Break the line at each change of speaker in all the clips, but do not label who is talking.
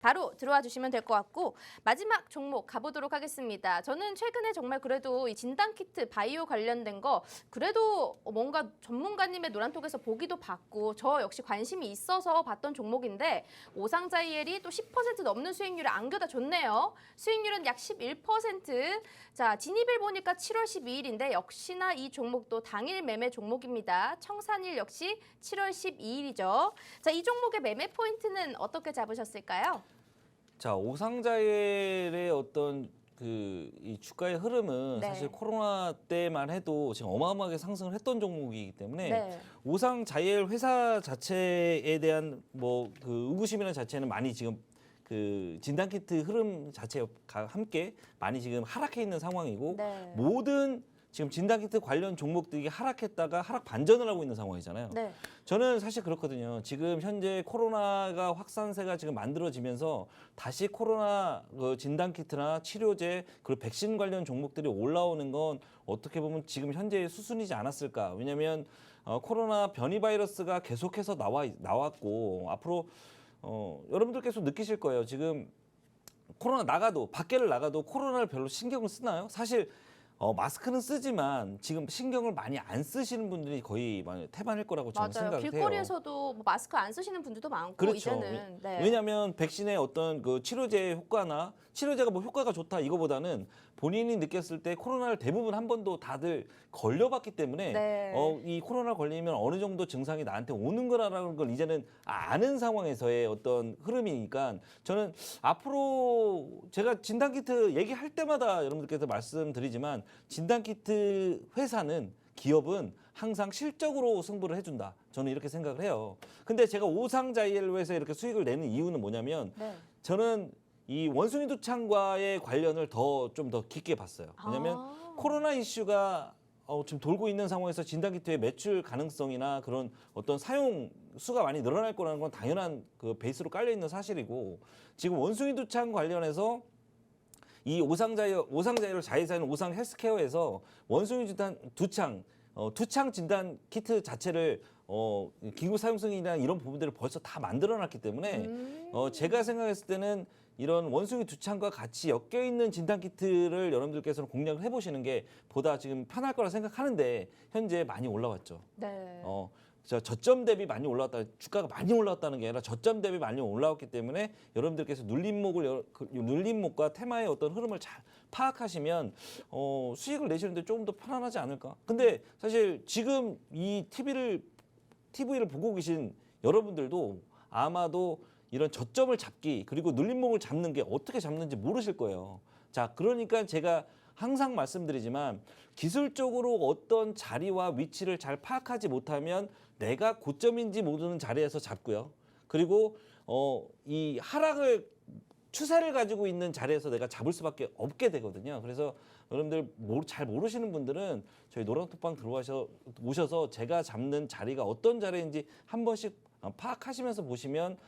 바로 들어와 주시면 될 것 같고 마지막 종목 가보도록 하겠습니다. 저는 최근에 정말 그래도 이 진단키트 바이오 관련된 거 그래도 뭔가 전문가님의 노란톡에서 보기도 봤고 저 역시 관심이 있어서 봤던 종목인데 오상자이엘이 또 10% 넘는 수익률을 안겨다 줬네요. 수익률은 약 11%. 자, 진입일 보니까 7월 12일인데 역시나 이 종목도 당일 매매 종목입니다. 청산일 역시 7월 12일이죠. 자, 이 종목의 매매 포인트는 어떻게 잡으셨을까요?
자, 오상자일의 어떤 이 주가의 흐름은
네.
사실 코로나 때만 해도 지금 어마어마하게 상승을 했던 종목이기 때문에
네.
오상자일 회사 자체에 대한 의구심이라는 자체는 많이 지금 진단키트 흐름 자체와 함께 많이 지금 하락해 있는 상황이고
네.
모든 지금 진단키트 관련 종목들이 하락했다가 하락 반전을 하고 있는 상황이잖아요.
네.
저는 사실 그렇거든요. 지금 현재 코로나가 확산세가 지금 만들어지면서 다시 코로나 진단키트나 치료제 그리고 백신 관련 종목들이 올라오는 건 어떻게 보면 지금 현재의 수순이지 않았을까. 왜냐하면 코로나 변이 바이러스가 계속해서 나왔고 앞으로 여러분들께서 느끼실 거예요. 지금 코로나 밖에를 나가도 코로나를 별로 신경을 쓰나요? 사실 마스크는 쓰지만 지금 신경을 많이 안 쓰시는 분들이 거의 태반일 거라고 저는
맞아요.
생각을 해요.
길거리에서도 뭐 마스크 안 쓰시는 분들도 많고
그렇죠.
이제는 네.
왜냐하면 백신의 어떤 치료제의 효과나 치료제가 뭐 효과가 좋다 이거보다는 본인이 느꼈을 때 코로나를 대부분 한 번도 다들 걸려봤기 때문에
네.
이 코로나 걸리면 어느 정도 증상이 나한테 오는 거라는 걸 이제는 아는 상황에서의 어떤 흐름이니까 저는 앞으로 제가 진단키트 얘기할 때마다 여러분들께서 말씀드리지만 진단키트 회사는 기업은 항상 실적으로 승부를 해준다. 저는 이렇게 생각을 해요. 근데 제가 오상자이엘에서 이렇게 수익을 내는 이유는 뭐냐면
네.
저는 이 원숭이 두창과의 관련을 좀 더 깊게 봤어요. 왜냐하면 코로나 이슈가 지금 돌고 있는 상황에서 진단키트의 매출 가능성이나 그런 어떤 사용 수가 많이 늘어날 거라는 건 당연한 베이스로 깔려 있는 사실이고 지금 원숭이 두창 관련해서 이 오상자이엘 자회사인 오상 헬스케어에서 원숭이 두창 진단 키트 자체를 기구 사용성이나 이런 부분들을 벌써 다 만들어놨기 때문에 제가 생각했을 때는 이런 원숭이 두창과 같이 엮여 있는 진단 키트를 여러분들께서는 공략을 해보시는 게 보다 지금 편할 거라 생각하는데 현재 많이 올라왔죠.
네.
저점 대비 많이 올라왔다. 주가가 많이 올라왔다는 게 아니라 저점 대비 많이 올라왔기 때문에 여러분들께서 눌림목과 테마의 어떤 흐름을 잘 파악하시면 수익을 내시는데 조금 더 편안하지 않을까. 근데 사실 지금 이 TV를 보고 계신 여러분들도 아마도 이런 저점을 잡기 그리고 눌림목을 잡는 게 어떻게 잡는지 모르실 거예요. 자, 그러니까 제가 항상 말씀드리지만 기술적으로 어떤 자리와 위치를 잘 파악하지 못하면 내가 고점인지 모르는 자리에서 잡고요. 그리고 이 추세를 가지고 있는 자리에서 내가 잡을 수밖에 없게 되거든요. 그래서 여러분들 잘 모르시는 분들은 저희 노란톡방 오셔서 제가 잡는 자리가 어떤 자리인지 한 번씩 파악하시면서 보시면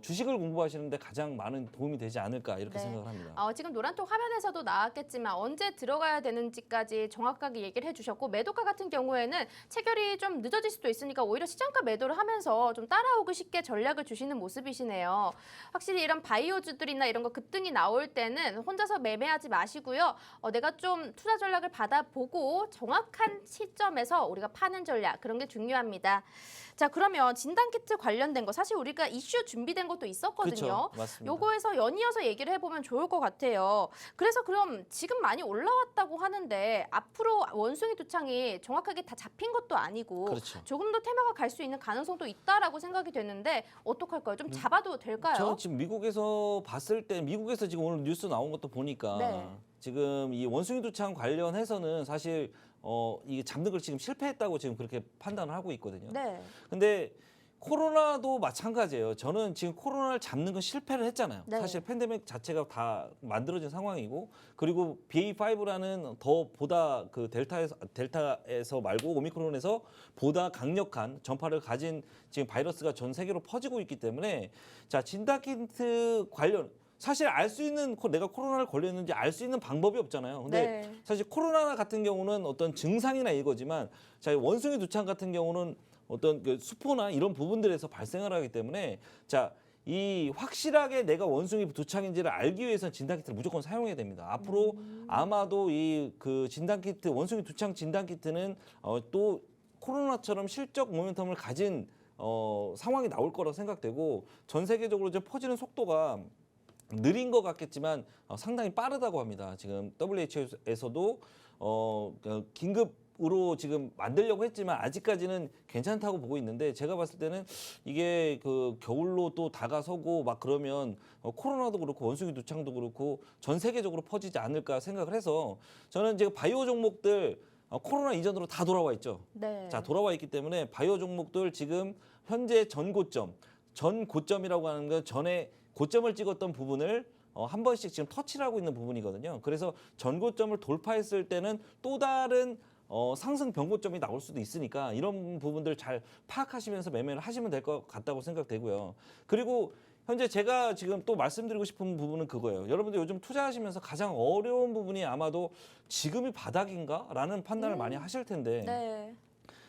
주식을 공부하시는데 가장 많은 도움이 되지 않을까 이렇게
네.
생각을 합니다.
지금 노란톡 화면에서도 나왔겠지만 언제 들어가야 되는지까지 정확하게 얘기를 해주셨고 매도가 같은 경우에는 체결이 좀 늦어질 수도 있으니까 오히려 시장가 매도를 하면서 좀 따라오기 쉽게 전략을 주시는 모습이시네요. 확실히 이런 바이오주들이나 이런 거 급등이 나올 때는 혼자서 매매하지 마시고요. 내가 좀 투자 전략을 받아보고 정확한 시점에서 우리가 파는 전략 그런 게 중요합니다. 자, 그러면 진단키트 관련된 거 사실 우리가 이슈 준비된 것도 있었거든요.
그렇죠. 맞습니다.
요거에서 연이어서 얘기를 해보면 좋을 것 같아요. 그래서 그럼 지금 많이 올라왔다고 하는데 앞으로 원숭이 두창이 정확하게 다 잡힌 것도 아니고
그렇죠.
조금 더 테마가 갈 수 있는 가능성도 있다라고 생각이 되는데 어떡할까요? 좀 잡아도 될까요?
저는 지금 미국에서 봤을 때 미국에서 지금 오늘 뉴스 나온 것도 보니까
네.
지금 이 원숭이 두창 관련해서는 사실 이게 잡는 걸 지금 실패했다고 지금 그렇게 판단을 하고 있거든요.
네.
근데 코로나도 마찬가지예요. 저는 지금 코로나를 잡는 건 실패를 했잖아요.
네.
사실 팬데믹 자체가 다 만들어진 상황이고 그리고 BA5라는 보다 델타에서 말고 오미크론에서 보다 강력한 전파를 가진 지금 바이러스가 전 세계로 퍼지고 있기 때문에 자, 진단키트 관련 사실 알 수 있는 내가 코로나를 걸렸는지 알 수 있는 방법이 없잖아요. 근데
네.
사실 코로나 같은 경우는 어떤 증상이나 이거지만 자, 원숭이 두창 같은 경우는 어떤 수포나 이런 부분들에서 발생을 하기 때문에 자, 이 확실하게 내가 원숭이 두창인지를 알기 위해서는 진단키트를 무조건 사용해야 됩니다. 앞으로 아마도 이 그 진단키트 원숭이 두창 진단키트는 또 코로나처럼 실적 모멘텀을 가진 상황이 나올 거라고 생각되고 전 세계적으로 이제 퍼지는 속도가 느린 것 같겠지만 상당히 빠르다고 합니다. 지금 WHO에서도 긴급으로 지금 만들려고 했지만 아직까지는 괜찮다고 보고 있는데 제가 봤을 때는 이게 그 겨울로 또 다가서고 막 그러면 코로나도 그렇고 원숭이 두창도 그렇고 전 세계적으로 퍼지지 않을까 생각을 해서 저는 지금 바이오 종목들 코로나 이전으로 다 돌아와 있죠.
네.
자, 돌아와 있기 때문에 바이오 종목들 지금 현재 전 고점이라고 하는 건 전에 고점을 찍었던 부분을 한 번씩 지금 터치를 하고 있는 부분이거든요. 그래서 전 고점을 돌파했을 때는 또 다른 상승 변고점이 나올 수도 있으니까 이런 부분들 잘 파악하시면서 매매를 하시면 될 것 같다고 생각되고요. 그리고 현재 제가 지금 또 말씀드리고 싶은 부분은 그거예요. 여러분들 요즘 투자하시면서 가장 어려운 부분이 아마도 지금이 바닥인가라는 판단을 많이 하실 텐데
네.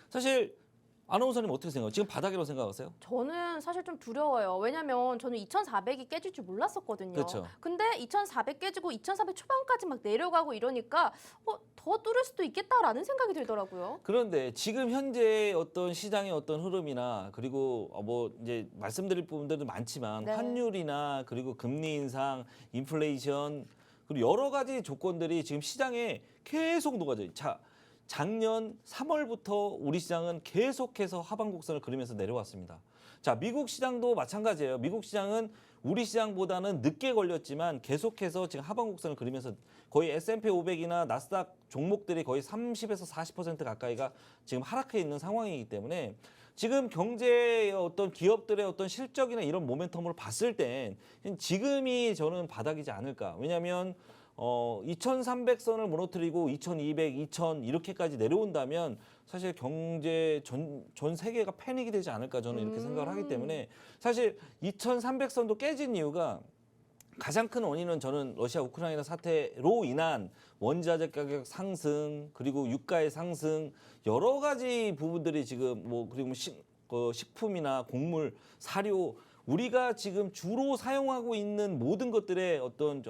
사실 아나운서님 어떻게 생각해요? 지금 바닥이라고 생각하세요?
저는 사실 좀 두려워요. 왜냐면 저는 2,400이 깨질 줄 몰랐었거든요.
그렇죠.
근데 2,400 깨지고 2,400 초반까지 막 내려가고 이러니까 더 뚫을 수도 있겠다라는 생각이 들더라고요.
그런데 지금 현재 어떤 시장의 어떤 흐름이나 그리고 뭐 이제 말씀드릴 부분들도 많지만
네.
환율이나 그리고 금리 인상, 인플레이션 그리고 여러 가지 조건들이 지금 시장에 계속 녹아져요. 자, 작년 3월부터 우리 시장은 계속해서 하방 곡선을 그리면서 내려왔습니다. 자, 미국 시장도 마찬가지예요. 미국 시장은 우리 시장보다는 늦게 걸렸지만 계속해서 지금 하방 곡선을 그리면서 거의 S&P 500이나 나스닥 종목들이 거의 30에서 40% 가까이가 지금 하락해 있는 상황이기 때문에 지금 경제의 어떤 기업들의 어떤 실적이나 이런 모멘텀으로 봤을 땐 지금이 저는 바닥이지 않을까. 왜냐하면 2,300선을 무너뜨리고 2,200, 2,000 이렇게까지 내려온다면 사실 경제 전 세계가 패닉이 되지 않을까 저는 이렇게 생각을 하기 때문에 사실 2,300선도 깨진 이유가 가장 큰 원인은 저는 러시아 우크라이나 사태로 인한 원자재 가격 상승 그리고 유가의 상승 여러 가지 부분들이 지금 뭐 그리고 식품이나 곡물, 사료 우리가 지금 주로 사용하고 있는 모든 것들의 어떤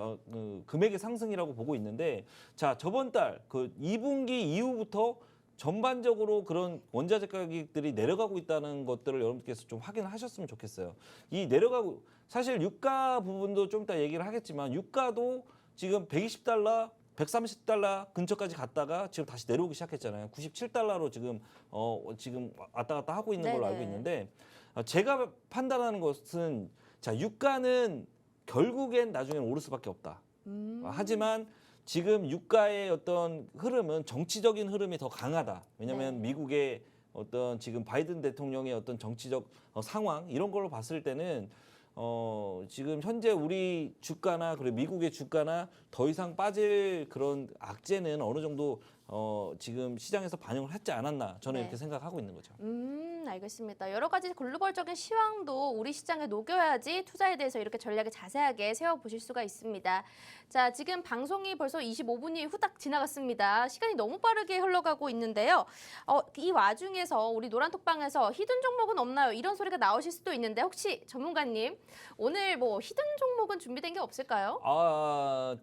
금액의 상승이라고 보고 있는데 자 저번 달 그 2분기 이후부터 전반적으로 그런 원자재 가격들이 내려가고 있다는 것들을 여러분께서 좀 확인하셨으면 좋겠어요. 이 내려가고 사실 유가 부분도 좀 이따 얘기를 하겠지만 유가도 지금 120달러 130달러 근처까지 갔다가 지금 다시 내려오기 시작했잖아요. 97달러로 지금 지금 왔다 갔다 하고 있는 걸로
네네.
알고 있는데 제가 판단하는 것은 자 유가는 결국엔 나중에는 오를 수밖에 없다. 하지만 지금 유가의 어떤 흐름은 정치적인 흐름이 더 강하다. 왜냐하면
네.
미국의 어떤 지금 바이든 대통령의 어떤 정치적 상황 이런 걸로 봤을 때는 지금 현재 우리 주가나 그리고 미국의 주가나 더 이상 빠질 그런 악재는 어느 정도 지금 시장에서 반영을 했지 않았나 저는
네.
이렇게 생각하고 있는 거죠.
알겠습니다. 여러 가지 글로벌적인 시황도 우리 시장에 녹여야지 투자에 대해서 이렇게 전략을 자세하게 세워보실 수가 있습니다. 자, 지금 방송이 벌써 25분이 후딱 지나갔습니다. 시간이 너무 빠르게 흘러가고 있는데요. 이 와중에서 우리 노란톡방에서 히든 종목은 없나요? 이런 소리가 나오실 수도 있는데 혹시 전문가님 오늘 뭐 히든 종목은 준비된 게 없을까요?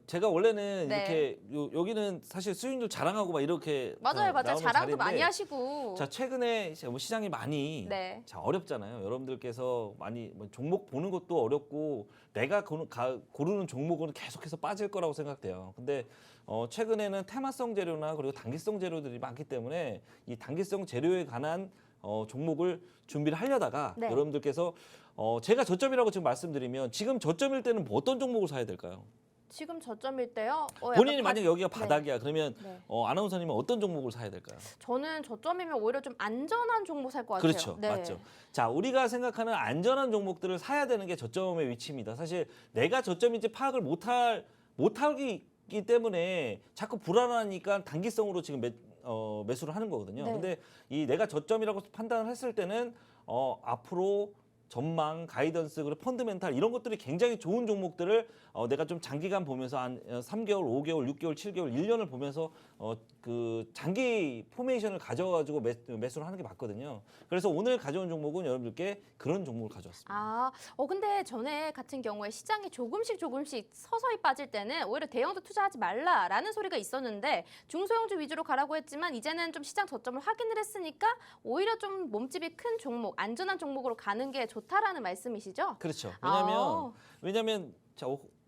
제가 원래는
네.
이렇게 여기는 사실 수익률 자랑하고 막 이렇게
맞아요.
나오는
자랑도
자리인데
많이 하시고.
자 최근에 뭐 시장이 많이
네.
자 어렵잖아요. 여러분들께서 많이 뭐 종목 보는 것도 어렵고 내가 고르는 종목은 계속해서 빠질 거라고 생각돼요. 근데 최근에는 테마성 재료나 그리고 단기성 재료들이 많기 때문에 이 단기성 재료에 관한 종목을 준비를 하려다가
네.
여러분들께서 제가 저점이라고 지금 말씀드리면 지금 저점일 때는 뭐 어떤 종목을 사야 될까요?
지금 저점일 때요.
본인이 만약 여기가
네.
바닥이야 그러면
네.
아나운서님은 어떤 종목을 사야 될까요?
저는 저점이면 오히려 좀 안전한 종목 살 것 같아요.
그렇죠.
네.
맞죠. 자, 우리가 생각하는 안전한 종목들을 사야 되는 게 저점의 위치입니다. 사실 내가 저점인지 파악을 못하기 때문에 자꾸 불안하니까 단기성으로 지금 매수를 하는 거거든요.
네.
근데 이 내가 저점이라고 판단을 했을 때는 앞으로 전망, 가이던스, 그리고 펀드멘탈 이런 것들이 굉장히 좋은 종목들을 내가 좀 장기간 보면서 한 3개월, 5개월, 6개월, 7개월, 1년을 보면서 그 장기 포메이션을 가져가지고 매수를 하는 게 맞거든요. 그래서 오늘 가져온 종목은 여러분들께 그런 종목을 가져왔습니다.
아, 근데 전에 같은 경우에 시장이 조금씩 서서히 빠질 때는 오히려 대형주 투자하지 말라라는 소리가 있었는데 중소형주 위주로 가라고 했지만 이제는 좀 시장 저점을 확인을 했으니까 오히려 좀 몸집이 큰 종목, 안전한 종목으로 가는 게 좋다라는 말씀이시죠?
그렇죠.
아.
왜냐하면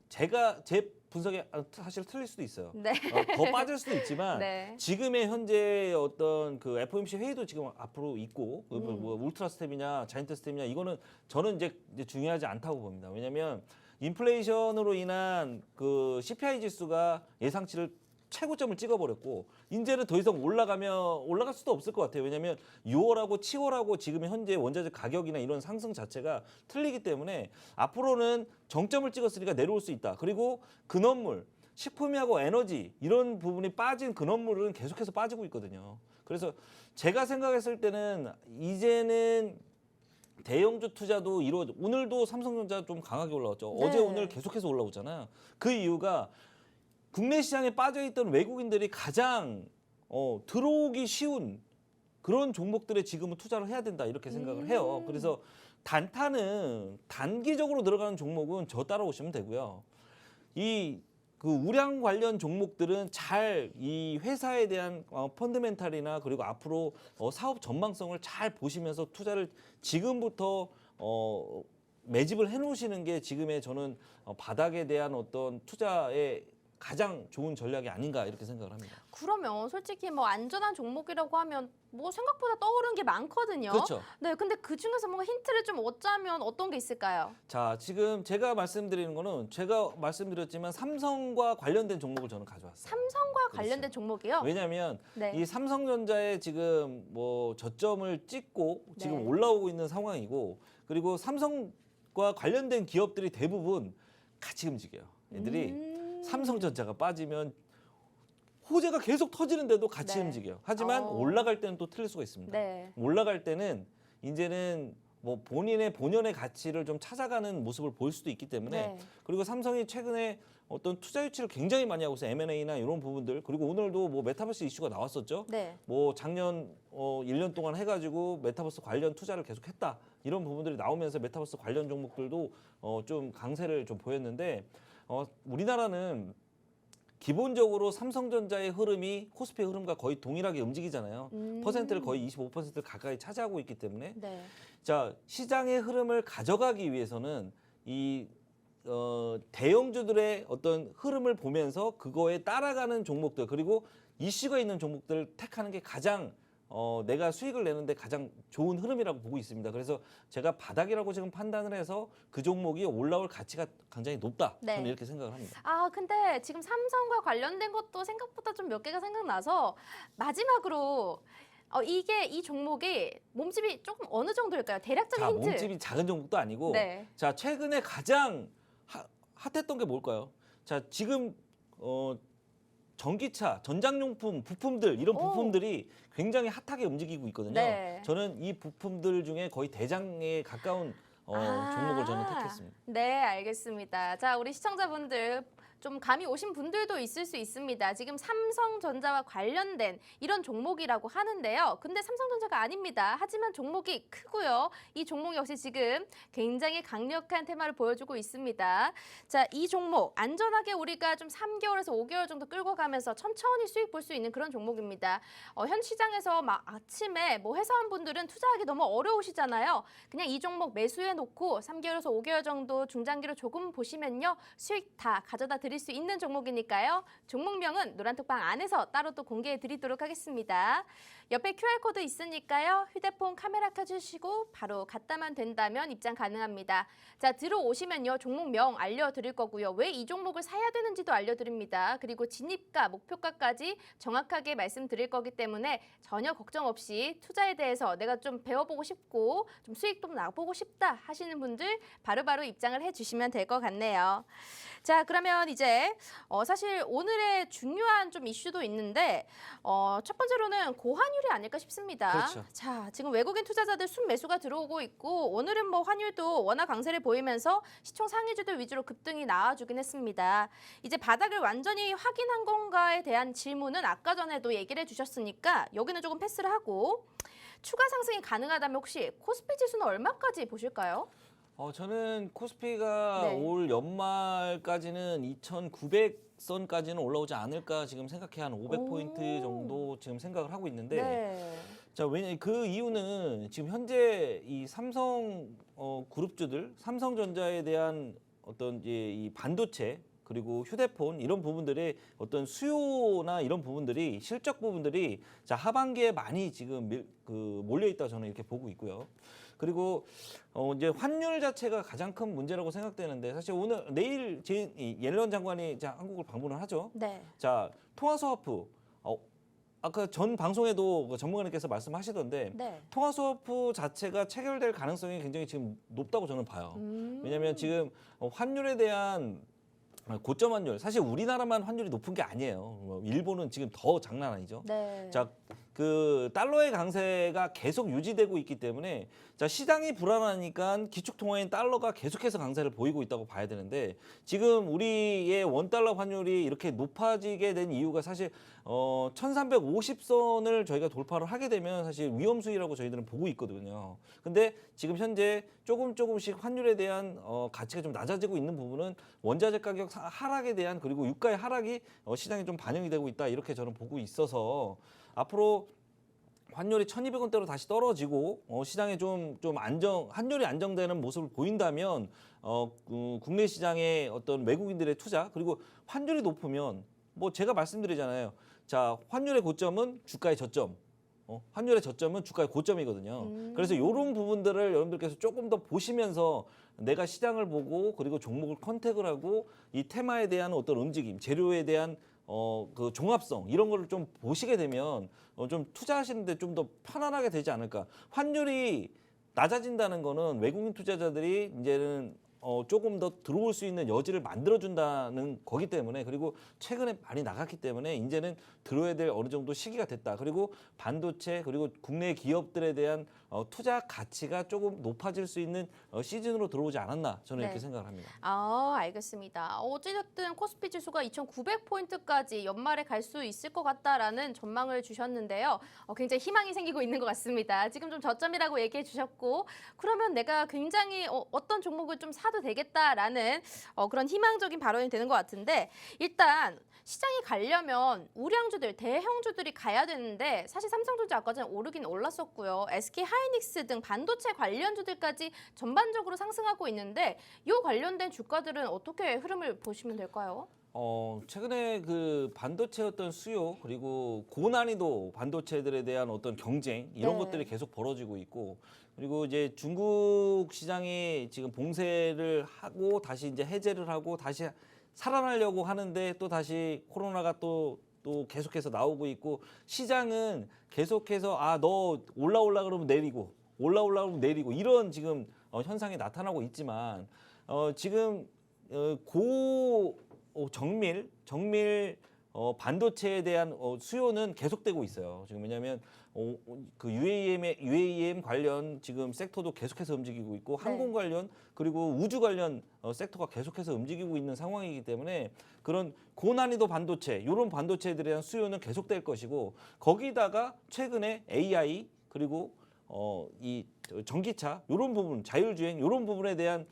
제가 제 분석이 사실 틀릴 수도 있어요.
네.
더 빠질 수도 있지만
네.
지금의 현재 어떤 그 FOMC 회의도 지금 앞으로 있고 뭐 울트라 스텝이냐 자이언트 스텝이냐 이거는 저는 이제 중요하지 않다고 봅니다. 왜냐하면 인플레이션으로 인한 그 CPI 지수가 예상치를 최고점을 찍어버렸고 이제는 더 이상 올라갈 수도 없을 것 같아요. 왜냐하면 6월하고 7월하고 지금 현재 원자재 가격이나 이런 상승 자체가 틀리기 때문에 앞으로는 정점을 찍었으니까 내려올 수 있다. 그리고 근원물, 식품하고 에너지 이런 부분이 빠진 근원물은 계속해서 빠지고 있거든요. 그래서 제가 생각했을 때는 이제는 대형주 투자도 오늘도 삼성전자 좀 강하게 올라왔죠.
네.
어제 오늘 계속해서 올라오잖아요. 그 이유가 국내 시장에 빠져있던 외국인들이 가장 들어오기 쉬운 그런 종목들에 지금은 투자를 해야 된다 이렇게 생각을 해요. 그래서 단타는 단기적으로 들어가는 종목은 저 따라오시면 되고요. 그 우량 관련 종목들은 잘 이 회사에 대한 펀드멘탈이나 그리고 앞으로 사업 전망성을 잘 보시면서 투자를 지금부터 매집을 해놓으시는 게 지금의 저는 바닥에 대한 어떤 투자의 가장 좋은 전략이 아닌가 이렇게 생각을 합니다.
그러면 솔직히 뭐 안전한 종목이라고 하면 뭐 생각보다 떠오르는 게 많거든요.
그렇죠.
네, 근데 그 중에서 뭔가 힌트를 좀 얻자면 어떤 게 있을까요?
자, 지금 제가 말씀드리는 거는 제가 말씀드렸지만 삼성과 관련된 종목을 저는 가져왔어요.
삼성과
그렇죠.
관련된 종목이요?
왜냐하면
네.
이 삼성전자에 지금 뭐 저점을 찍고 지금
네.
올라오고 있는 상황이고 그리고 삼성과 관련된 기업들이 대부분 같이 움직여요. 애들이 삼성전자가 빠지면 호재가 계속 터지는데도 같이
네.
움직여요. 하지만 올라갈 때는 또 틀릴 수가 있습니다.
네.
올라갈 때는 이제는 뭐 본연의 가치를 좀 찾아가는 모습을 보일 수도 있기 때문에
네.
그리고 삼성이 최근에 어떤 투자 유치를 굉장히 많이 하고 있어요. M&A나 이런 부분들 그리고 오늘도 뭐 메타버스 이슈가 나왔었죠.
네.
뭐 작년 1년 동안 해가지고 메타버스 관련 투자를 계속했다 이런 부분들이 나오면서 메타버스 관련 종목들도 좀 강세를 좀 보였는데 우리나라는 기본적으로 삼성전자의 흐름이 코스피의 흐름과 거의 동일하게 움직이잖아요. 퍼센트를 거의 25% 가까이 차지하고 있기 때문에
네.
자 시장의 흐름을 가져가기 위해서는 이 대형주들의 어떤 흐름을 보면서 그거에 따라가는 종목들 그리고 이슈가 있는 종목들을 택하는 게 가장 내가 수익을 내는데 가장 좋은 흐름이라고 보고 있습니다. 그래서 제가 바닥이라고 지금 판단을 해서 그 종목이 올라올 가치가 굉장히 높다.
네.
저는 이렇게 생각을 합니다.
근데 지금 삼성과 관련된 것도 생각보다 좀 몇 개가 생각나서 마지막으로 이 종목이 몸집이 조금 어느 정도일까요? 대략적인
자,
힌트.
몸집이 작은 종목도 아니고
네.
자, 최근에 가장 핫했던 게 뭘까요? 자, 지금 전기차, 전장용품, 부품들 이런 부품들이 굉장히 핫하게 움직이고 있거든요.
네.
저는 이 부품들 중에 거의 대장에 가까운 종목을 저는 택했습니다.
네, 알겠습니다. 자, 우리 시청자분들 좀 감이 오신 분들도 있을 수 있습니다. 지금 삼성전자와 관련된 이런 종목이라고 하는데요. 근데 삼성전자가 아닙니다. 하지만 종목이 크고요. 이 종목 역시 지금 굉장히 강력한 테마를 보여주고 있습니다. 자, 이 종목 안전하게 우리가 좀 3개월에서 5개월 정도 끌고 가면서 천천히 수익 볼 수 있는 그런 종목입니다. 현 시장에서 막 아침에 뭐 회사원분들은 투자하기 너무 어려우시잖아요. 그냥 이 종목 매수해 놓고 3개월에서 5개월 정도 중장기로 조금 보시면요. 수익 다 가져다 드릴 수 있는 종목이니까요. 종목명은 노란톡방 안에서 따로 또 공개해 드리도록 하겠습니다. 옆에 QR코드 있으니까요. 휴대폰 카메라 켜주시고 바로 갖다만 된다면 입장 가능합니다. 자, 들어오시면요. 종목명 알려드릴 거고요. 왜 이 종목을 사야 되는지도 알려드립니다. 그리고 진입가, 목표가까지 정확하게 말씀드릴 거기 때문에 전혀 걱정 없이 투자에 대해서 내가 좀 배워보고 싶고 좀 수익 좀 나보고 싶다 하시는 분들 바로바로 입장을 해주시면 될 것 같네요. 자, 그러면 이제 사실 오늘의 중요한 좀 이슈도 있는데 첫 번째로는 고환율이 아닐까 싶습니다.
그렇죠.
자, 지금 외국인 투자자들 순매수가 들어오고 있고 오늘은 뭐 환율도 워낙 강세를 보이면서 시총 상위주들 위주로 급등이 나와주긴 했습니다. 이제 바닥을 완전히 확인한 건가에 대한 질문은 아까 전에도 얘기를 해주셨으니까 여기는 조금 패스를 하고 추가 상승이 가능하다면 혹시 코스피 지수는 얼마까지 보실까요?
저는 코스피가
네.
올 연말까지는 2,900선까지는 올라오지 않을까 지금 생각해 한 500포인트
오.
정도 지금 생각을 하고 있는데
네.
자, 그 이유는 지금 현재 이 삼성 그룹주들, 삼성전자에 대한 어떤 이제 이 반도체 그리고 휴대폰 이런 부분들의 어떤 수요나 이런 부분들이 실적 부분들이 자 하반기에 많이 지금 몰려 있다 저는 이렇게 보고 있고요. 그리고 이제 환율 자체가 가장 큰 문제라고 생각되는데 사실 내일 이 옐런 장관이 자 한국을 방문을 하죠.
네.
자 통화 스와프 아까 전 방송에도 그 전문가님께서 말씀하시던데
네.
통화 스와프 자체가 체결될 가능성이 굉장히 지금 높다고 저는 봐요. 왜냐하면 지금 환율에 대한 고점 환율 사실 우리나라만 환율이 높은 게 아니에요. 일본은 지금 더 장난 아니죠.
네.
자, 그 달러의 강세가 계속 유지되고 있기 때문에 자 시장이 불안하니까 기축통화인 달러가 계속해서 강세를 보이고 있다고 봐야 되는데 지금 우리의 원달러 환율이 이렇게 높아지게 된 이유가 사실 1350선을 저희가 돌파를 하게 되면 사실 위험 수위라고 저희들은 보고 있거든요. 근데 지금 현재 조금씩 환율에 대한 가치가 좀 낮아지고 있는 부분은 원자재 가격 하락에 대한 그리고 유가의 하락이 시장에 좀 반영이 되고 있다 이렇게 저는 보고 있어서 앞으로 환율이 1,200원대로 다시 떨어지고 시장에 좀 환율이 안정되는 모습을 보인다면 국내 시장의 어떤 외국인들의 투자 그리고 환율이 높으면 뭐 제가 말씀드리잖아요. 자, 환율의 고점은 주가의 저점. 환율의 저점은 주가의 고점이거든요. 그래서 이런 부분들을 여러분들께서 조금 더 보시면서 내가 시장을 보고 그리고 종목을 컨택을 하고 이 테마에 대한 어떤 움직임, 재료에 대한 그 종합성 이런 거를 좀 보시게 되면 좀 투자하시는데 좀 더 편안하게 되지 않을까. 환율이 낮아진다는 거는 외국인 투자자들이 이제는 조금 더 들어올 수 있는 여지를 만들어준다는 거기 때문에 그리고 최근에 많이 나갔기 때문에 이제는 들어야 될 어느 정도 시기가 됐다. 그리고 반도체 그리고 국내 기업들에 대한 투자 가치가 조금 높아질 수 있는 시즌으로 들어오지 않았나 저는
네.
이렇게 생각을 합니다.
알겠습니다. 어찌됐든 코스피 지수가 2,900포인트까지 연말에 갈 수 있을 것 같다라는 전망을 주셨는데요. 굉장히 희망이 생기고 있는 것 같습니다. 지금 좀 저점이라고 얘기해 주셨고 그러면 내가 굉장히 어떤 종목을 좀 사도 되겠다라는 그런 희망적인 발언이 되는 것 같은데 일단 시장이 가려면 우량주들, 대형주들이 가야 되는데 사실 삼성전자 아까 전에 오르긴 올랐었고요. SK 하이닉스 등 반도체 관련주들까지 전반적으로 상승하고 있는데 이 관련된 주가들은 어떻게 흐름을 보시면 될까요?
최근에 그 반도체 어떤 수요 그리고 고난이도 반도체들에 대한 어떤 경쟁 이런
네.
것들이 계속 벌어지고 있고 그리고 이제 중국 시장이 지금 봉쇄를 하고 다시 이제 해제를 하고 다시 살아나려고 하는데 또 다시 코로나가 또 계속해서 나오고 있고 시장은 계속해서 너 올라올라 그러면 내리고 올라올라 그러면 내리고 이런 지금 현상이 나타나고 있지만 지금 정밀 반도체에 대한 수요는 계속되고 있어요. 지금 왜냐하면 그 UAM 관련 지금 섹터도 계속해서 움직이고 있고 항공 관련 그리고 우주 관련 섹터가 계속해서 움직이고 있는 상황이기 때문에 그런 고난이도 반도체 이런 반도체들에 대한 수요는 계속될 것이고 거기다가 최근에 AI 그리고 이 전기차 이런 부분 자율주행 이런 부분에 대한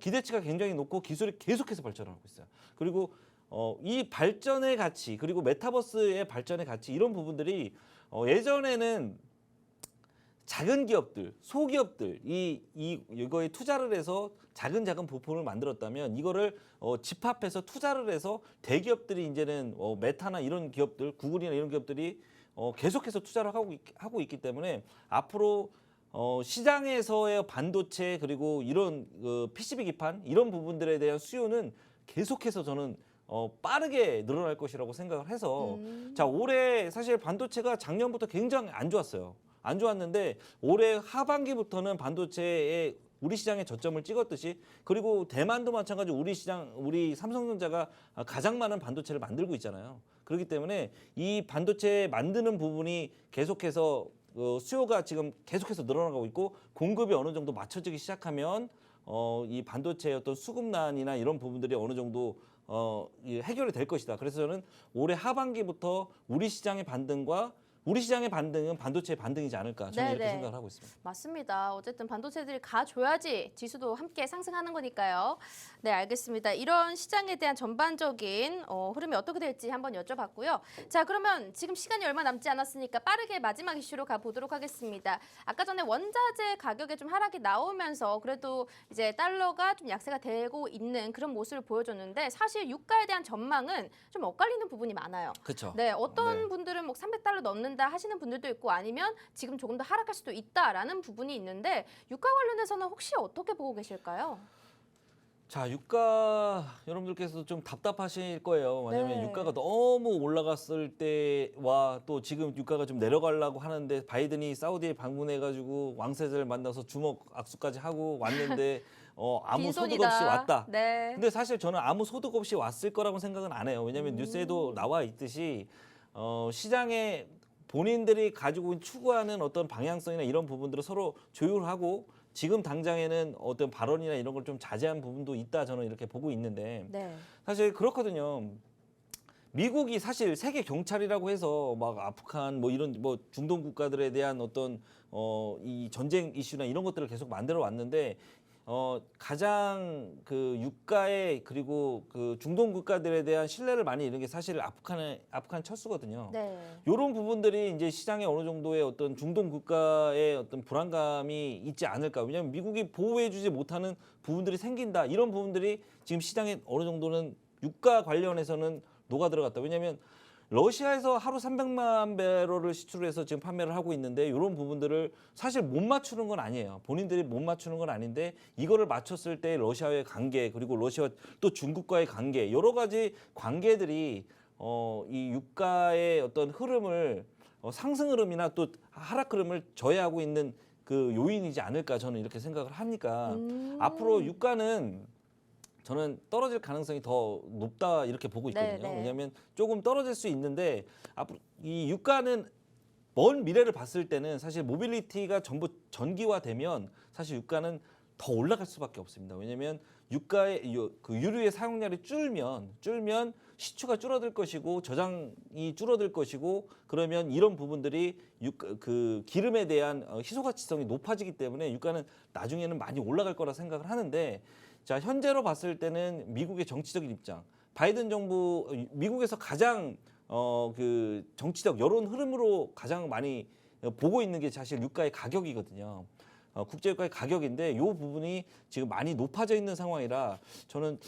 기대치가 굉장히 높고 기술이 계속해서 발전하고 있어요. 그리고 이 발전의 가치 그리고 메타버스의 발전의 가치 이런 부분들이 예전에는 작은 기업들, 소기업들 이거에 투자를 해서 작은 부품을 만들었다면 이거를 집합해서 투자를 해서 대기업들이 이제는 메타나 이런 기업들, 구글이나 이런 기업들이 계속해서 투자를 하고 있기 때문에 앞으로 시장에서의 반도체 그리고 이런 PCB 기판 이런 부분들에 대한 수요는 계속해서 저는 빠르게 늘어날 것이라고 생각을 해서 자 올해 사실 반도체가 작년부터 굉장히 안 좋았어요. 안 좋았는데 올해 하반기부터는 반도체의 우리 시장에 저점을 찍었듯이 그리고 대만도 마찬가지로 우리 삼성전자가 가장 많은 반도체를 만들고 있잖아요. 그렇기 때문에 이 반도체 만드는 부분이 계속해서 수요가 지금 계속해서 늘어나고 있고 공급이 어느 정도 맞춰지기 시작하면 이 반도체의 어떤 수급난이나 이런 부분들이 어느 정도 해결이 될 것이다. 그래서 저는 올해 하반기부터 우리 시장의 반등은 반도체의 반등이지 않을까 저는 이렇게
네네.
생각을 하고 있습니다.
맞습니다. 어쨌든 반도체들이 가줘야지 지수도 함께 상승하는 거니까요. 네, 알겠습니다. 이런 시장에 대한 전반적인 흐름이 어떻게 될지 한번 여쭤봤고요. 자, 그러면 지금 시간이 얼마 남지 않았으니까 빠르게 마지막 이슈로 가보도록 하겠습니다. 아까 전에 원자재 가격에 좀 하락이 나오면서 그래도 이제 달러가 좀 약세가 되고 있는 그런 모습을 보여줬는데 사실 유가에 대한 전망은 좀 엇갈리는 부분이 많아요.
그렇죠.
네, 어떤
네.
분들은 뭐 300달러 넘는다 하시는 분들도 있고 아니면 지금 조금 더 하락할 수도 있다라는 부분이 있는데 유가 관련해서는 혹시 어떻게 보고 계실까요?
자, 유가 여러분들께서 좀 답답하실 거예요. 왜냐하면
네.
유가가 너무 올라갔을 때와 또 지금 유가가 좀 내려가려고 하는데 바이든이 사우디에 방문해가지고 왕세자를 만나서 주먹 악수까지 하고 왔는데 아무 소득
빈손이다.
없이 왔다.
네.
근데 사실 저는 아무 소득 없이 왔을 거라고 생각은 안 해요. 왜냐하면 뉴스에도 나와 있듯이 시장에 본인들이 가지고 추구하는 어떤 방향성이나 이런 부분들을 서로 조율하고 지금 당장에는 어떤 발언이나 이런 걸 좀 자제한 부분도 있다 저는 이렇게 보고 있는데
네.
사실 그렇거든요. 미국이 사실 세계 경찰이라고 해서 막 아프간 뭐 이런 뭐 중동 국가들에 대한 어떤 이 전쟁 이슈나 이런 것들을 계속 만들어 왔는데 가장 그 유가에 그리고 그 중동 국가들에 대한 신뢰를 많이 잃은 게 사실 아프간 철수거든요.
네.
이런 부분들이 이제 시장에 어느 정도의 어떤 중동 국가의 어떤 불안감이 있지 않을까. 왜냐하면 미국이 보호해주지 못하는 부분들이 생긴다. 이런 부분들이 지금 시장에 어느 정도는 유가 관련해서는 녹아 들어갔다. 왜냐하면 러시아에서 하루 300만 배럴을 시출해서 지금 판매를 하고 있는데 이런 부분들을 사실 못 맞추는 건 아니에요. 본인들이 못 맞추는 건 아닌데 이거를 맞췄을 때 러시아와의 관계 그리고 러시아 또 중국과의 관계 여러 가지 관계들이 이 유가의 어떤 흐름을 상승 흐름이나 또 하락 흐름을 저해하고 있는 그 요인이지 않을까 저는 이렇게 생각을 하니까 앞으로 유가는 저는 떨어질 가능성이 더 높다 이렇게 보고 있거든요.
네, 네.
왜냐하면 조금 떨어질 수 있는데 앞으로 이 유가는 먼 미래를 봤을 때는 사실 모빌리티가 전부 전기화되면 사실 유가는 더 올라갈 수밖에 없습니다. 왜냐하면 유가의 그 유류의 사용량이 줄면 시추가 줄어들 것이고 저장이 줄어들 것이고 그러면 이런 부분들이 그 기름에 대한 희소 가치성이 높아지기 때문에 유가는 나중에는 많이 올라갈 거라 생각을 하는데 자, 현재로 봤을 때는 미국의 정치적인 입장, 바이든 정부 미국에서 가장 그 정치적 여론 흐름으로 가장 많이 보고 있는 게 사실 유가의 가격이거든요. 국제유가의 가격인데 이 부분이 지금 많이 높아져 있는 상황이라 저는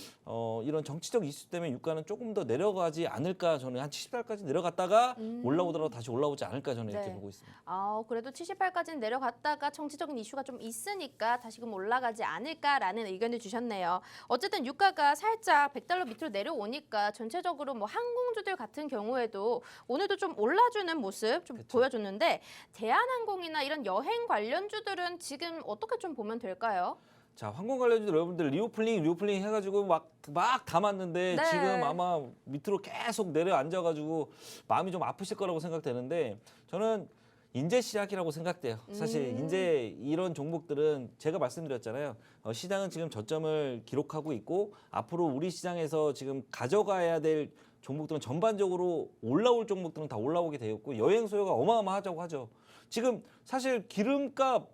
이런 정치적 이슈 때문에 유가는 조금 더 내려가지 않을까 저는 한 70달까지 내려갔다가 올라오더라도 다시 올라오지 않을까 저는 이렇게
네.
보고 있습니다.
그래도 78까지는 내려갔다가 정치적인 이슈가 좀 있으니까 다시금 올라가지 않을까라는 의견을 주셨네요. 어쨌든 유가가 살짝 100달러 밑으로 내려오니까 전체적으로 뭐 항공주들 같은 경우에도 오늘도 좀 올라주는 모습 좀
그쵸.
보여줬는데 대한항공이나 이런 여행 관련주들은 지금 어떻게 좀 보면 될까요?
자, 항공 관련주들 여러분들 리오플링 해가지고 막 담았는데
네.
지금 아마 밑으로 계속 내려앉아가지고 마음이 좀 아프실 거라고 생각되는데 저는 인제 시작이라고 생각돼요. 사실 인제 이런 종목들은 제가 말씀드렸잖아요. 시장은 지금 저점을 기록하고 있고 앞으로 우리 시장에서 지금 가져가야 될 종목들은 전반적으로 올라올 종목들은 다 올라오게 되었고 여행 수요가 어마어마하다고 하죠. 지금 사실 기름값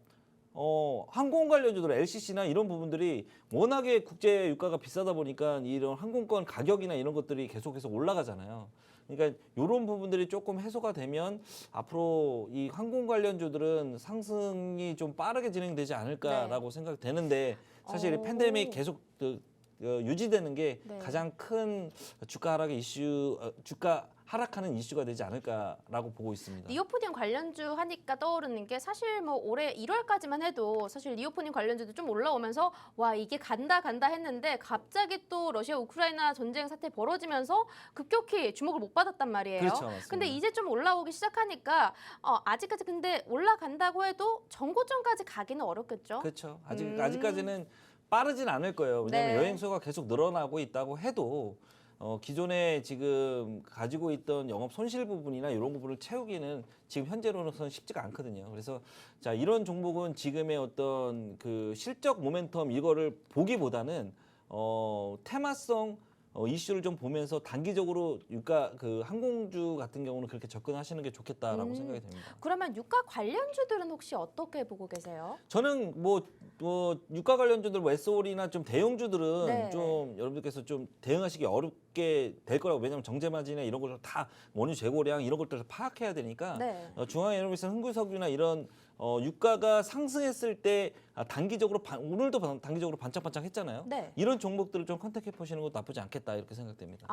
항공 관련주들 LCC나 이런 부분들이 워낙에 국제 유가가 비싸다 보니까 이런 항공권 가격이나 이런 것들이 계속해서 올라가잖아요. 그러니까 이런 부분들이 조금 해소가 되면 앞으로 이 항공 관련주들은 상승이 좀 빠르게 진행되지 않을까라고 생각되는데 사실 이 팬데믹 계속 유지되는 게
네.
가장 큰 주가 하락의 이슈, 주가 하락하는 이슈가 되지 않을까라고 보고 있습니다.
리오프닝 관련주 하니까 떠오르는 게 사실 뭐 올해 1월까지만 해도 사실 리오프닝 관련주도 좀 올라오면서 와 이게 간다 했는데 갑자기 또 러시아 우크라이나 전쟁 사태 벌어지면서 급격히 주목을 못 받았단 말이에요.
그렇죠, 맞습니다.
근데 이제 좀 올라오기 시작하니까 아직까지 근데 올라간다고 해도 정고점까지 가기는 어렵겠죠.
그렇죠. 아직까지는 빠르진 않을 거예요. 왜냐하면
네.
여행 수가 계속 늘어나고 있다고 해도 기존에 지금 가지고 있던 영업 손실 부분이나 이런 부분을 채우기는 지금 현재로서는 쉽지가 않거든요. 그래서 자 이런 종목은 지금의 어떤 그 실적 모멘텀 이거를 보기보다는 테마성 이슈를 좀 보면서 단기적으로 유가 그 항공주 같은 경우는 그렇게 접근하시는 게 좋겠다라고 생각이 됩니다.
그러면 유가 관련주들은 혹시 어떻게 보고 계세요?
저는 뭐 유가 관련주들 뭐 SOL이나 좀 대형주들은
네.
좀 여러분들께서 좀 대응하시기 어렵게 될 거라고 왜냐하면 정제마진이나 이런 걸 다 원유 재고량 이런 것들을 파악해야 되니까
네.
중앙에너비스 흥구석유나 이런 유가가 상승했을 때 단기적으로 오늘도 단기적으로 반짝반짝 했잖아요.
네.
이런 종목들을 좀 컨택해 보시는 것도 나쁘지 않겠다 이렇게 생각됩니다.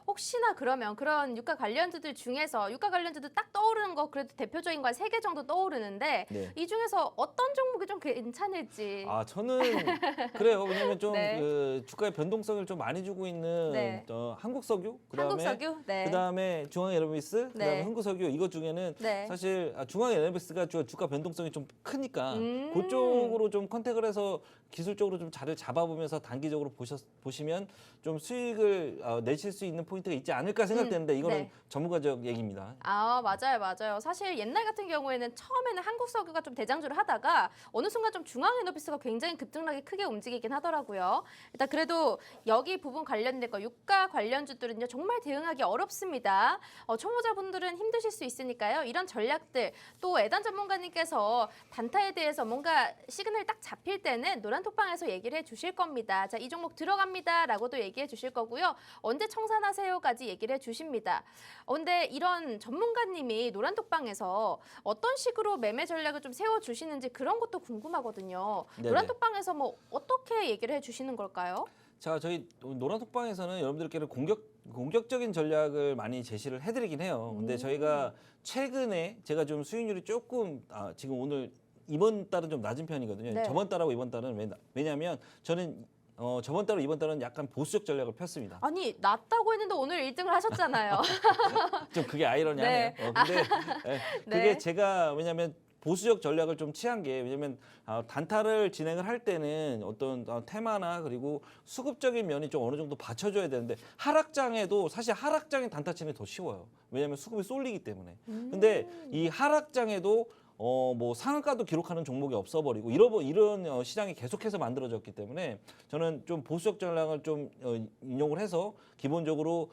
혹시나 그러면 그런 유가 관련주들 중에서 유가 관련주들 딱 떠오르는 거 그래도 대표적인 거 한 3개 정도 떠오르는데
네.
이 중에서 어떤 종목이 좀 괜찮을지.
저는 그래요. 왜냐면 좀
네.
그 주가의 변동성을 좀 많이 주고 있는
네.
한국석유, 그다음에
한국석유? 네.
그다음에 중앙에너비스, 그다음에
네.
흥구석유 이것 중에는
네.
사실 중앙에너비스가 주가 변동성이 좀 크니까
음.
그쪽으로 좀 컨택을 해서 기술적으로 좀 자리를 잡아보면서 단기적으로 보시면 좀 수익을 내실 수 있는 포인트가 있지 않을까 생각되는데 이거는
네.
전문가적 얘기입니다.
맞아요. 사실 옛날 같은 경우에는 처음에는 한국석유가 좀 대장주를 하다가 어느 순간 좀 중앙에너비스가 굉장히 급등락이 크게 움직이긴 하더라고요. 일단 그래도 여기 부분 관련된 거 유가 관련주들은요 정말 대응하기 어렵습니다. 초보자분들은 힘드실 수 있으니까요. 이런 전략들 또 애단 전문가님께서 단타에 대해서 뭔가 시그널 딱 잡힐 때는 노란톡방에서 얘기를 해주실 겁니다. 자, 이 종목 들어갑니다라고도 얘기해 주실 거고요. 언제 청산하세요까지 얘기를 해주십니다. 근데 이런 전문가님이 노란톡방에서 어떤 식으로 매매 전략을 좀 세워주시는지 그런 것도 궁금하거든요.
네네.
노란톡방에서 뭐 어떻게 얘기를 해주시는 걸까요?
자, 저희 노란톡방에서는 여러분들께는 공격적인 전략을 많이 제시를 해드리긴 해요. 근데 저희가 최근에 제가 좀 수익률이 조금 지금 오늘 이번 달은 좀 낮은 편이거든요.
네.
저번 달하고 이번 달은 왜냐하면 저는 저번 달하고 이번 달은 약간 보수적 전략을 폈습니다.
아니 낮다고 했는데 오늘 1등을 하셨잖아요.
좀 그게 아이러니하네요.
네.
근데 그게
네.
제가 왜냐하면 보수적 전략을 좀 취한 게 왜냐면 단타를 진행을 할 때는 어떤 테마나 그리고 수급적인 면이 좀 어느 정도 받쳐줘야 되는데 하락장에도 사실 하락장에 단타 치는 게 더 쉬워요. 왜냐하면 수급이 쏠리기 때문에. 근데 이 하락장에도 뭐 상한가도 기록하는 종목이 없어버리고 이런 시장이 계속해서 만들어졌기 때문에 저는 좀 보수적 전략을 좀 인용을 해서 기본적으로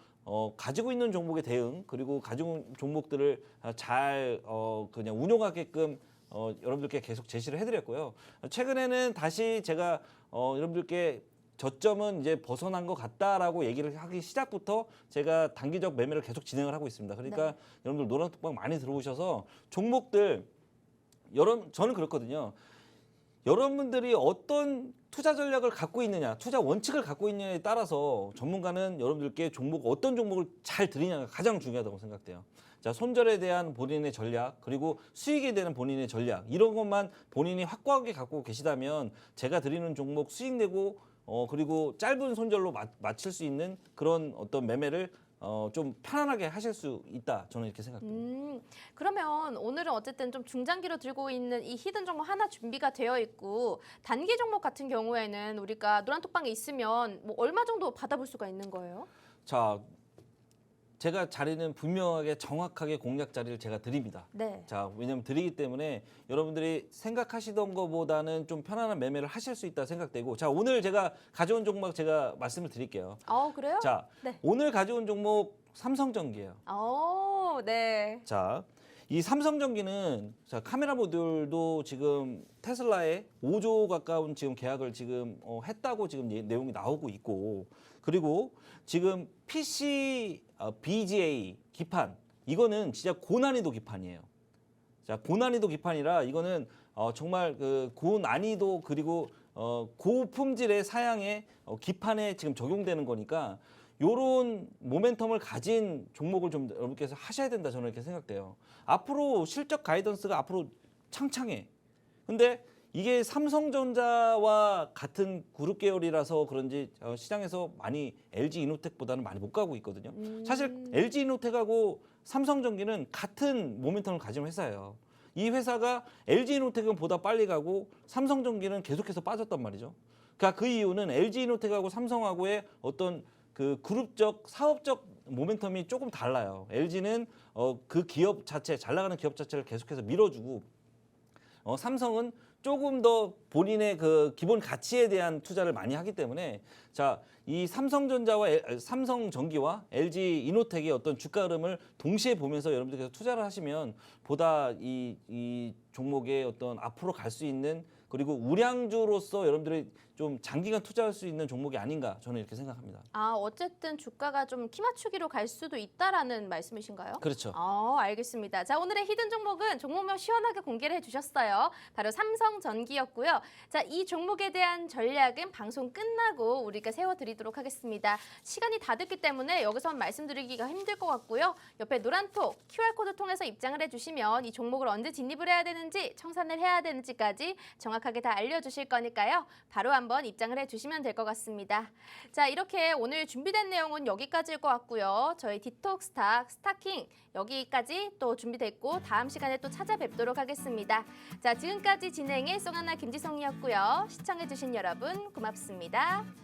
가지고 있는 종목의 대응 그리고 가지고 있는 종목들을 잘 그냥 운용하게끔 여러분들께 계속 제시를 해드렸고요. 최근에는 다시 제가 여러분들께 저점은 이제 벗어난 것 같다라고 얘기를 하기 시작부터 제가 단기적 매매를 계속 진행을 하고 있습니다. 그러니까
네.
여러분들 노란톡방 많이 들어오셔서 종목들 저는 그렇거든요. 여러분들이 어떤 투자 전략을 갖고 있느냐, 투자 원칙을 갖고 있느냐에 따라서 전문가는 여러분들께 어떤 종목을 잘 드리냐가 가장 중요하다고 생각돼요. 자, 손절에 대한 본인의 전략, 그리고 수익에 대한 본인의 전략, 이런 것만 본인이 확고하게 갖고 계시다면 제가 드리는 종목 수익 내고 그리고 짧은 손절로 맞출 수 있는 그런 어떤 매매를 좀 편안하게 하실 수 있다. 저는 이렇게 생각합니다.
그러면 오늘은 어쨌든 좀 중장기로 들고 있는 이 히든 종목 하나 준비가 되어 있고 단기 종목 같은 경우에는 우리가 노란톡방에 있으면 뭐 얼마 정도 받아볼 수가 있는 거예요?
자, 제가 자리는 분명하게 정확하게 공략 자리를 제가 드립니다.
네.
자, 왜냐하면 드리기 때문에 여러분들이 생각하시던 것보다는 좀 편안한 매매를 하실 수 있다 생각되고 자, 오늘 제가 가져온 종목 제가 말씀을 드릴게요.
그래요?
자,
네.
오늘 가져온 종목 삼성전기예요.
네.
자, 이 삼성전기는 자, 카메라 모듈도 지금 테슬라에 5조 가까운 지금 계약을 지금 했다고 지금 내용이 나오고 있고 그리고 지금 PC BGA 기판 이거는 진짜 고난이도 기판이에요. 자, 고난이도 기판이라 이거는 정말 그 고난이도 그리고 고품질의 사양의 기판에 지금 적용되는 거니까 요런 모멘텀을 가진 종목을 좀 여러분께서 하셔야 된다 저는 이렇게 생각돼요. 앞으로 실적 가이던스가 앞으로 창창해. 근데 이게 삼성전자와 같은 그룹 계열이라서 그런지 시장에서 많이 LG 이노텍보다는 많이 못 가고 있거든요. 사실 LG 이노텍하고 삼성전기는 같은 모멘텀을 가진 회사예요. 이 회사가 LG 이노텍은 보다 빨리 가고 삼성전기는 계속해서 빠졌단 말이죠. 그러니까 그 이유는 LG 이노텍하고 삼성하고의 어떤 그 그룹적 사업적 모멘텀이 조금 달라요. LG는 그 기업 자체 잘 나가는 기업 자체를 계속해서 밀어주고 삼성은 조금 더 본인의 그 기본 가치에 대한 투자를 많이 하기 때문에 자, 이 삼성전기와 LG 이노텍의 어떤 주가 흐름을 동시에 보면서 여러분들께서 투자를 하시면 보다 이 종목의 어떤 앞으로 갈 수 있는 그리고 우량주로서 여러분들이 좀 장기간 투자할 수 있는 종목이 아닌가 저는 이렇게 생각합니다.
아, 어쨌든 주가가 좀 키 맞추기로 갈 수도 있다라는 말씀이신가요?
그렇죠.
알겠습니다. 자, 오늘의 히든 종목은 종목명 시원하게 공개를 해주셨어요. 바로 삼성전기였고요. 자, 이 종목에 대한 전략은 방송 끝나고 우리가 세워드리도록 하겠습니다. 시간이 다 됐기 때문에 여기서 말씀드리기가 힘들 것 같고요. 옆에 노란톡 QR코드 통해서 입장을 해주시면 이 종목을 언제 진입을 해야 되는지, 청산을 해야 되는지까지 정확하게 다 알려주실 거니까요. 바로 한번 입장을 해주시면 될 것 같습니다. 자, 이렇게 오늘 준비된 내용은 여기까지일 것 같고요. 저희 디톡 스타킹 여기까지 또 준비됐고 다음 시간에 또 찾아뵙도록 하겠습니다. 자, 지금까지 진행의 송하나 김지성이었고요. 시청해주신 여러분 고맙습니다.